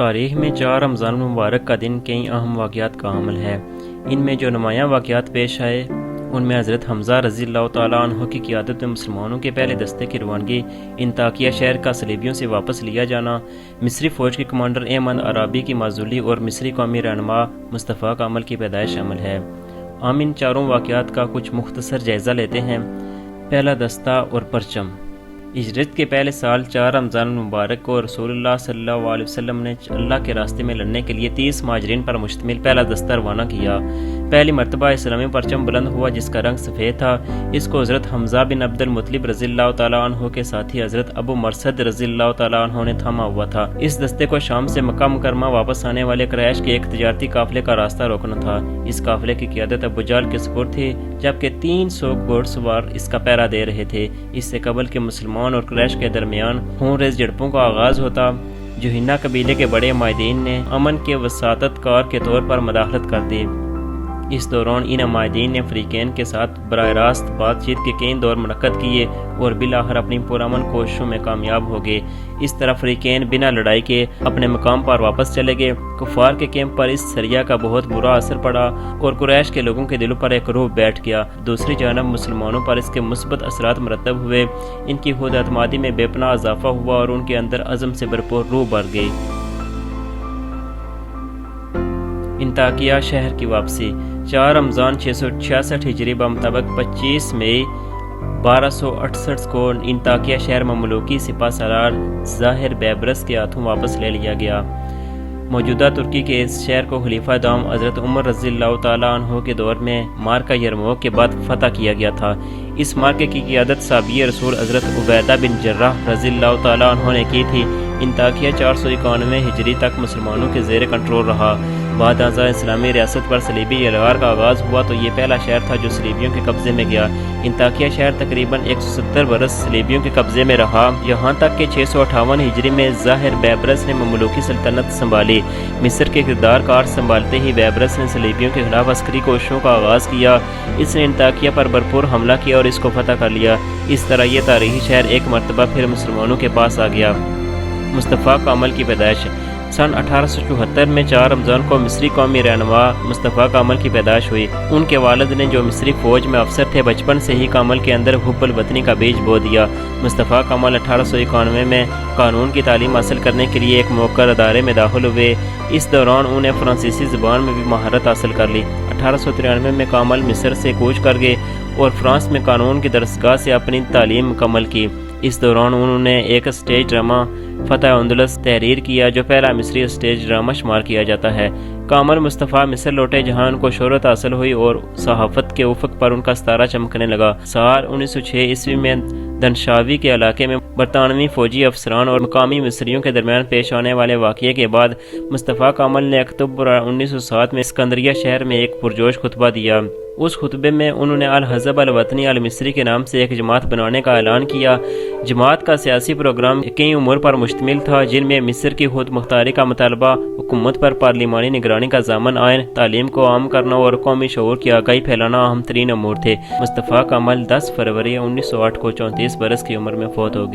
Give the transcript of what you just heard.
تاریخ میں 4 رمضان المبارک کا دن کئی اہم واقعات کا حامل ہے۔ ان میں جو نمایاں واقعات پیش آئے ان میں حضرت حمزہ رضی اللہ تعالیٰ عنہ کی قیادت میں مسلمانوں کے پہلے دستے کی روانگی، انطاکیہ شہر کا صلیبیوں سے واپس لیا جانا، مصری فوج کے کمانڈر ایمن عرابی کی معزولی اور مصری قومی رہنما مصطفیٰ کامل کی پیدائش شامل ہے۔ ہم ان چاروں واقعات کا کچھ مختصر جائزہ لیتے ہیں۔ پہلا دستہ اور پرچم۔ ہجرت کے پہلے سال 4 رمضان المبارک کو رسول اللہ صلی اللہ علیہ وسلم نے اللہ کے راستے میں لڑنے کے لیے 30 مہاجرین پر مشتمل پہلا دستہ روانہ کیا۔ پہلی مرتبہ اسلامی پرچم بلند ہوا جس کا رنگ سفید تھا۔ اس کو حضرت حمزہ بن عبد المطلب رضی اللہ تعالیٰ عنہ کے ساتھی حضرت ابو مرثد رضی اللہ تعالیٰ عنہ نے تھاما ہوا تھا۔ اس دستے کو شام سے مکہ مکرمہ واپس آنے والے قریش کے ایک تجارتی قافلے کا راستہ روکنا تھا۔ اس قافلے کی قیادت ابو جہل کے سپرد تھی، جبکہ 300 گھوڑ سوار اس کا پہرا دے رہے تھے۔ اس سے قبل کے مسلمان اور قریش کے درمیان خون ریز جھڑپوں کا آغاز ہوتا۔ جوہینہ قبیلے کے بڑے مائدین نے امن کے وساطت کار کے طور پر مداخلت کر دی۔ اس دوران ان مائدین نے فریقین کے ساتھ براہ راست بات چیت کے کئی دور منعقد کیے اور بالآخر اپنی پرامن کوششوں میں کامیاب ہو گئے۔ اس طرح فریقین بنا لڑائی کے اپنے مقام پر واپس چلے گئے۔ کفار کے کیمپ پر اس سریہ کا بہت برا اثر پڑا اور قریش کے لوگوں کے دلوں پر ایک رعب بیٹھ گیا۔ دوسری جانب مسلمانوں پر اس کے مثبت اثرات مرتب ہوئے۔ ان کی خود اعتمادی میں بے پناہ اضافہ ہوا اور ان کے اندر عزم سے بھرپور روح بھر گئی۔ انطاکیہ شہر کی واپسی۔ 4 رمضان 666 ہجری بمطابق 25 مئی 1268 کو انطاکیہ شہر مملوکی سپہ سالار ظاہر بیبرس کے ہاتھوں واپس لے لیا گیا۔ موجودہ ترکی کے اس شہر کو خلیفہ دوم حضرت عمر رضی اللہ تعالیٰ عنہ کے دور میں معرکہ یرموک کے بعد فتح کیا گیا تھا۔ اس معرکے کی قیادت صحابی رسول حضرت عبیدہ بن جراح رضی اللہ تعالیٰ عنہ نے کی تھی۔ انطاکیہ 491 ہجری تک مسلمانوں کے زیر کنٹرول رہا۔ بعد ازاں اسلامی ریاست پر صلیبی یلغار کا آغاز ہوا تو یہ پہلا شہر تھا جو صلیبیوں کے قبضے میں گیا۔ انطاکیہ شہر تقریباً 170 برس صلیبیوں کے قبضے میں رہا، یہاں تک کہ 658 ہجری میں ظاہر بیبرس نے مملوکی سلطنت سنبھالی۔ مصر کے اقتدار کار سنبھالتے ہی بیبرس نے صلیبیوں کے خلاف عسکری کوششوں کا آغاز کیا۔ اس نے انطاکیہ پر بھرپور حملہ کیا اور اس کو فتح کر لیا۔ اس طرح یہ تاریخی شہر ایک مرتبہ پھر مسلمانوں کے پاس آ گیا۔ مصطفیٰ کامل کی پیدائش۔ سن 1874 میں 4 رمضان کو مصری قومی رہنما مصطفیٰ کامل کی پیدائش ہوئی۔ ان کے والد نے جو مصری فوج میں افسر تھے بچپن سے ہی کامل کے اندر حب الوطنی کا بیج بو دیا۔ مصطفیٰ کامل 1891 میں قانون کی تعلیم حاصل کرنے کے لیے ایک موقر ادارے میں داخل ہوئے۔ اس دوران انہیں فرانسیسی زبان میں بھی مہارت حاصل کر لی۔ 1893 میں کامل مصر سے کوچ کر گئے اور فرانس میں قانون کی درسگاہ سے اپنی تعلیم مکمل کی۔ اس دوران انہوں نے ایک اسٹیج ڈرامہ فتح اندلس تحریر کیا جو پہلا مصری اسٹیج ڈرامہ شمار کیا جاتا ہے۔ کامل مصطفیٰ مصر لوٹے جہاں ان کو شہرت حاصل ہوئی اور صحافت کے افق پر ان کا ستارہ چمکنے لگا۔ سال 1906 عیسوی میں دنشاوی کے علاقے میں برطانوی فوجی افسران اور مقامی مصریوں کے درمیان پیش آنے والے واقعے کے بعد مصطفیٰ کامل نے اکتوبر 1907 میں اسکندریہ شہر میں ایک پرجوش خطبہ دیا۔ اس خطبے میں انہوں نے الحزب الوطنی المصری کے نام سے ایک جماعت بنانے کا اعلان کیا۔ جماعت کا سیاسی پروگرام کئی امور پر مشتمل تھا جن میں مصر کی خود مختاری کا مطالبہ، حکومت پر پارلیمانی نگرانی کا ضامن عائن، تعلیم کو عام کرنا اور قومی شعور کی آگاہی پھیلانا اہم ترین امور تھے۔ مصطفیٰ کامل 10 فروری 1908 کو 34 برس کی عمر میں فوت ہو گئے۔